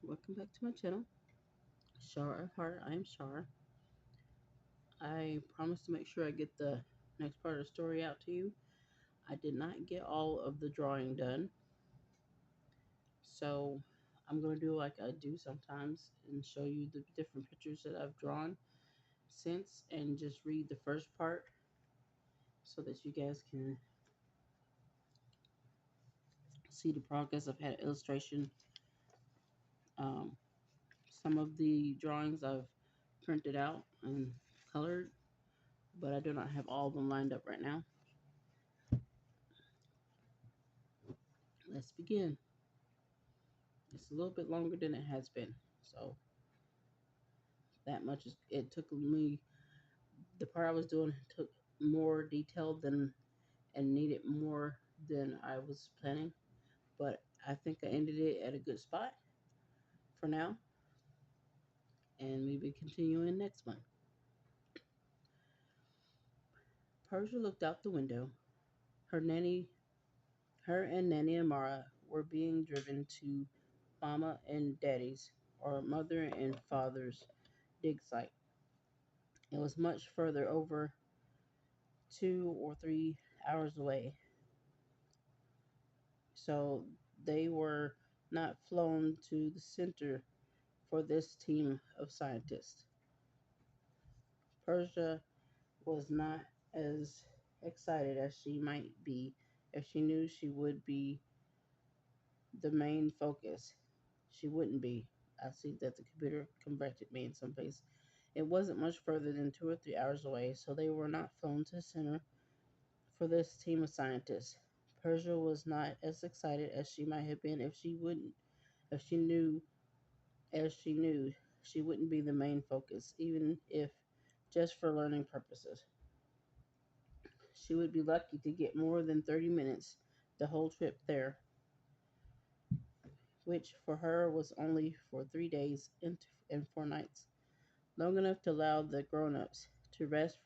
Welcome back to my channel, Shar of Heart. I am Shar. I promised to make sure I get the next part of the story out to you. I did not get all of the drawing done, so I'm going to do like I do sometimes and show you the different pictures that I've drawn since and just read the first part so that you guys can see the progress. I've had illustration. Um, some of the drawings I've printed out and colored, but I do not have all of them lined up right now. Let's begin. It's a little bit longer than it has been, so that much is. It took me, the part I was doing took more detail than and needed more than I was planning, but I think I ended it at a good spot for now, and we will continue in next month. Persia looked out the window. Her nanny, her and Nanny Amara were being driven to Mama and Daddy's, or Mother and Father's, dig site. It was much further, over 2 or 3 hours away, so they were not flown to the center for this team of scientists. Persia was not as excited as she might be if she knew she would be the main focus. She wouldn't be. I see that the computer corrected me in some place. It wasn't much further than 2 or 3 hours away, so they were not flown to the center for this team of scientists. Persia was not as excited as she might have been if she knew as she knew she wouldn't be the main focus, even if just for learning purposes. She would be lucky to get more than 30 minutes the whole trip there, which for her was only for 3 days and 4 nights, long enough to allow the grown-ups to rest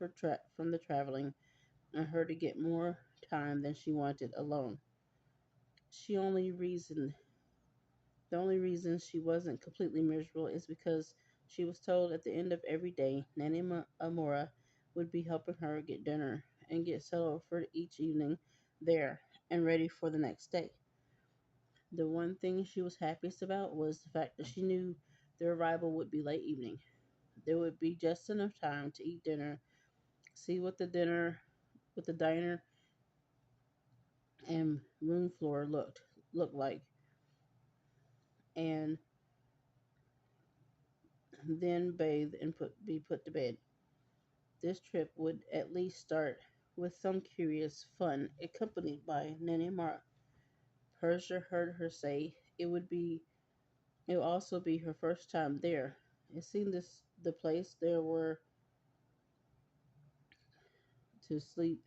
from the traveling and her to get more time than she wanted alone. She only reason The only reason she wasn't completely miserable is because she was told at the end of every day Nanny Amora would be helping her get dinner and get settled for each evening there and ready for the next day. The one thing she was happiest about was the fact that she knew their arrival would be late evening. There would be just enough time to eat dinner, see what the diner and room floor looked like, and then bathe and be put to bed. This trip would at least start with some curious fun, accompanied by Nanny Mara. Persia heard her say it would also be her first time there. It seemed the place there were to sleep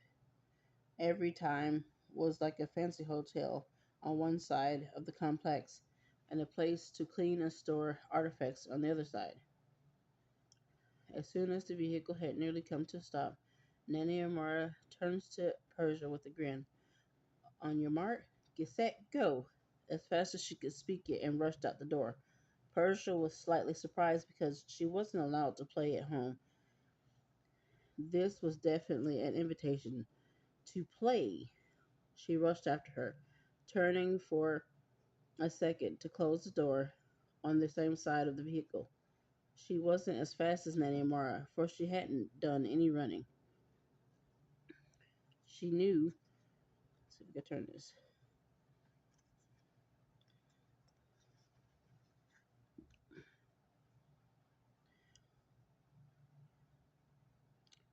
every time was like a fancy hotel on one side of the complex and a place to clean and store artifacts on the other side. As soon as the vehicle had nearly come to a stop, Nanny Amara turns to Persia with a grin. On your mark, get set, go, as fast as she could speak it, and rushed out the door. Persia was slightly surprised because she wasn't allowed to play at home. This was definitely an invitation to play. She rushed after her, turning for a second to close the door on the same side of the vehicle. She wasn't as fast as Nanny Amara, for she hadn't done any running. She knew. Let's see if we can turn this.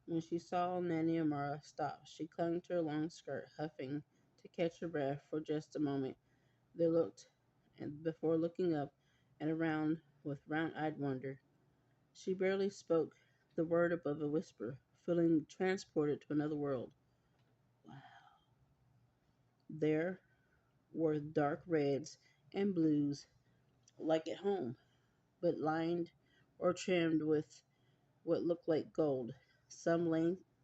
When she saw Nanny Amara stop, she clung to her long skirt, huffing to catch her breath for just a moment. They looked, and before looking up and around with round-eyed wonder. She barely spoke the word above a whisper, feeling transported to another world. Wow. There were dark reds and blues, like at home, but lined or trimmed with what looked like gold, some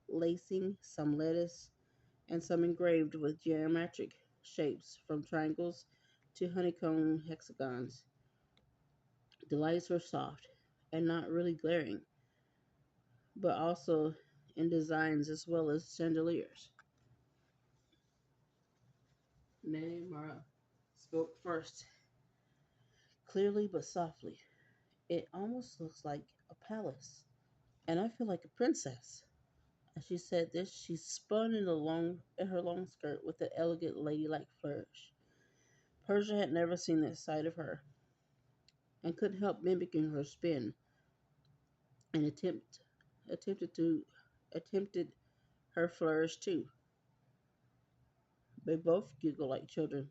lacing, some lettuce, and some engraved with geometric shapes from triangles to honeycomb hexagons. The lights were soft and not really glaring, but also in designs as well as chandeliers. Neymar spoke first, clearly but softly. It almost looks like a palace, and I feel like a princess. As she said this, she spun in her long skirt with an elegant ladylike flourish. Persia had never seen that side of her, and couldn't help mimicking her spin, and attempted to attempted her flourish too. They both giggled like children,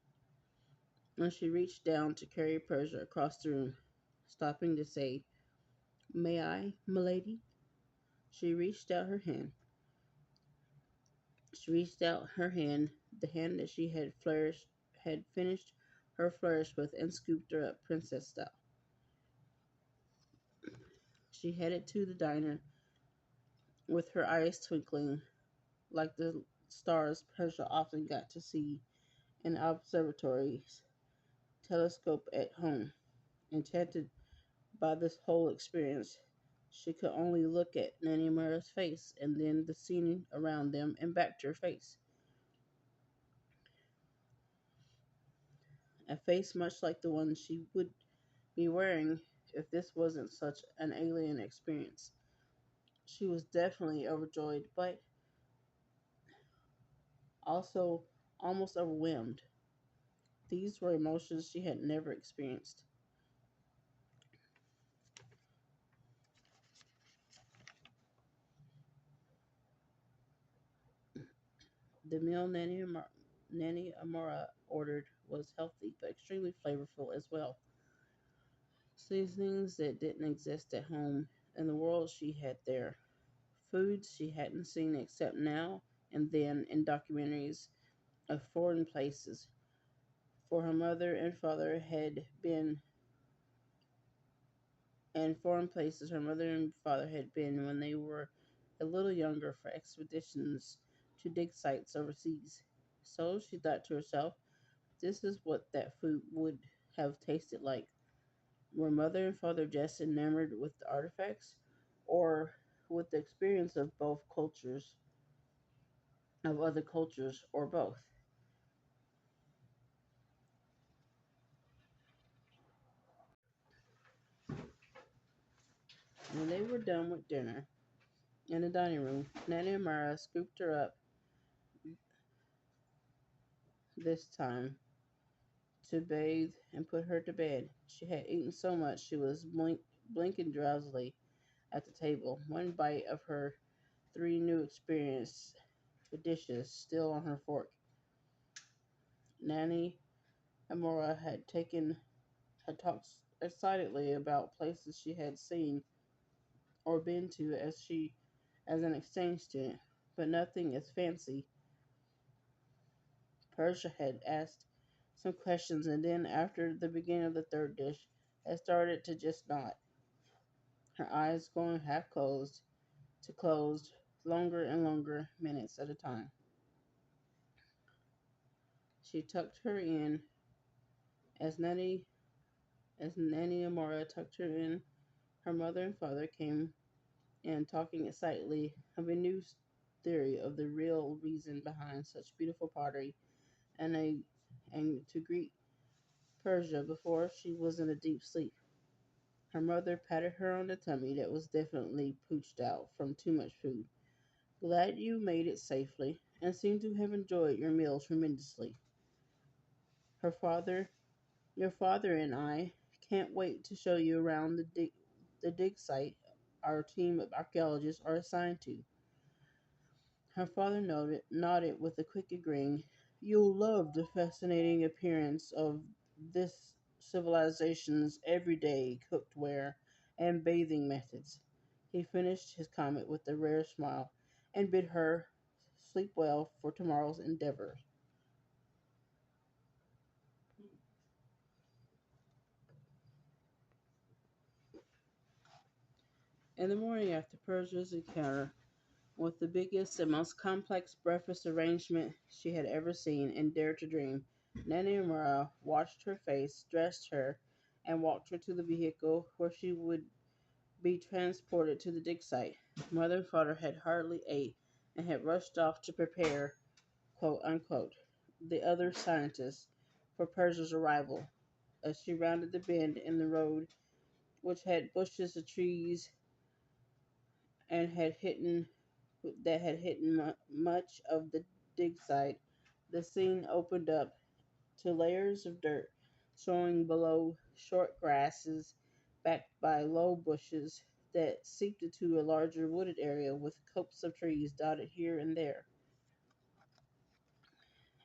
and she reached down to carry Persia across the room, stopping to say, "May I, milady?" She reached out her hand. She reached out her hand, the hand that she had finished her flourish with, and scooped her up princess style. She headed to the diner with her eyes twinkling like the stars Persia often got to see in observatories, telescope at home. Enchanted by this whole experience, she could only look at Nanny Mara's face and then the scene around them and back to her face. A face much like the one she would be wearing if this wasn't such an alien experience. She was definitely overjoyed, but also almost overwhelmed. These were emotions she had never experienced. The meal Nanny Amora ordered was healthy but extremely flavorful as well. Seasonings that didn't exist at home in the world she had there. Foods she hadn't seen except now and then in documentaries of foreign places. For her mother and father had been and foreign places her mother and father had been when they were a little younger for expeditions to dig sites overseas. So she thought to herself, this is what that food would have tasted like. Were mother and father just enamored with the artifacts, or with the experience of both cultures, of other cultures, or both? When they were done with dinner in the dining room, Nanny Amara scooped her up this time to bathe and put her to bed. She had eaten so much she was blinking drowsily at the table, one bite of her three new experience dishes still on her fork. Nanny Amora had talked excitedly about places she had seen or been to as an exchange student, but nothing as fancy. Persia had asked some questions, and then after the beginning of the third dish had started to just nod, her eyes going half closed to closed, longer and longer minutes at a time. She tucked her in as Nanny Amora tucked her in. Her mother and father came in talking excitedly of a new theory of the real reason behind such beautiful pottery and to greet Persia before she was in a deep sleep. Her mother patted her on the tummy that was definitely pooched out from too much food. Glad you made it safely, and seem to have enjoyed your meal tremendously. Her father, your father and I can't wait to show you around the dig site our team of archaeologists are assigned to. Her father nodded with a quick agreeing. You'll love the fascinating appearance of this civilization's everyday cooked ware and bathing methods. He finished his comment with a rare smile and bid her sleep well for tomorrow's endeavors. In the morning after Persia's encounter with the biggest and most complex breakfast arrangement she had ever seen and dared to dream, Nanny Mura watched her face, dressed her, and walked her to the vehicle where she would be transported to the dig site. Mother and father had hardly ate and had rushed off to prepare, quote unquote, the other scientists for Persia's arrival. As she rounded the bend in the road, which had bushes of trees and had hidden much of the dig site, the scene opened up to layers of dirt, showing below short grasses backed by low bushes that seeped into a larger wooded area with copses of trees dotted here and there.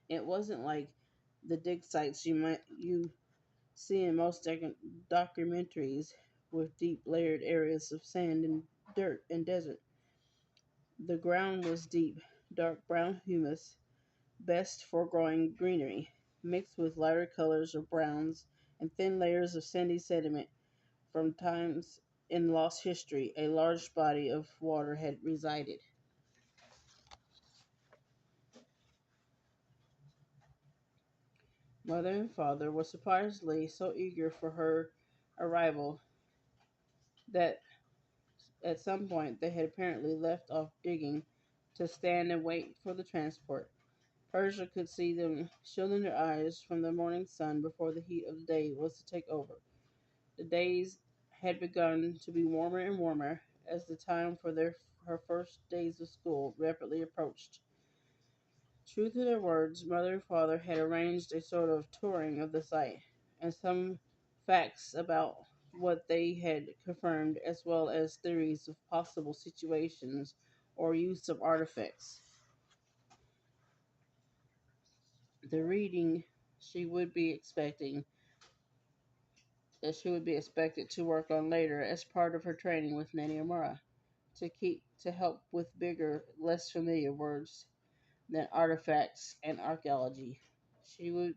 It wasn't like the dig sites you see in most documentaries with deep layered areas of sand and dirt and desert. The ground was deep, dark brown humus, best for growing greenery, mixed with lighter colors of browns and thin layers of sandy sediment from times in lost history a large body of water had resided. Mother and father were surprisingly so eager for her arrival that at some point they had apparently left off digging to stand and wait for the transport. Persia could see them shielding their eyes from the morning sun before the heat of the day was to take over. The days had begun to be warmer and warmer as the time for her first days of school rapidly approached. True to their words, mother and father had arranged a sort of touring of the site, and some facts about what they had confirmed, as well as theories of possible situations or use of artifacts. The reading she would be expecting that she would be expected to work on later as part of her training with Nanny Amara to help with bigger, less familiar words than artifacts and archaeology. She would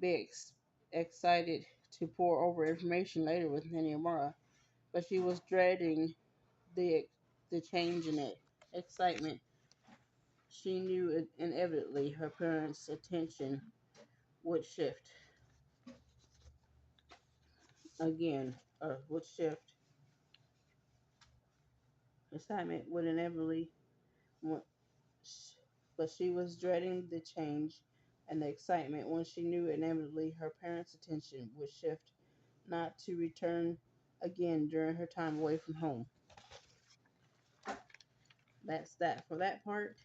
be excited to pour over information later with Nanny Amara, but she was dreading the the change in it. Excitement. She knew inevitably her parents' attention would shift again, or would shift. Excitement would inevitably, but she was dreading the change and the excitement when she knew inevitably her parents' attention would shift, not to return again during her time away from home. That's that for that part.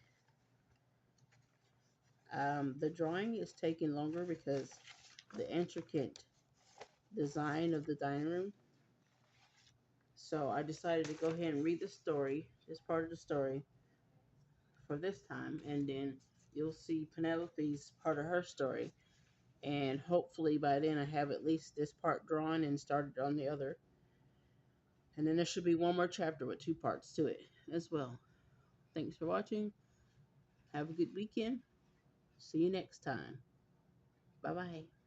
The drawing is taking longer because the intricate design of the dining room. So I decided to go ahead and read the story, this part of the story, for this time, and then you'll see Penelope's part of her story. And hopefully by then I have at least this part drawn and started on the other. And then there should be one more chapter with two parts to it as well. Thanks for watching. Have a good weekend. See you next time. Bye bye.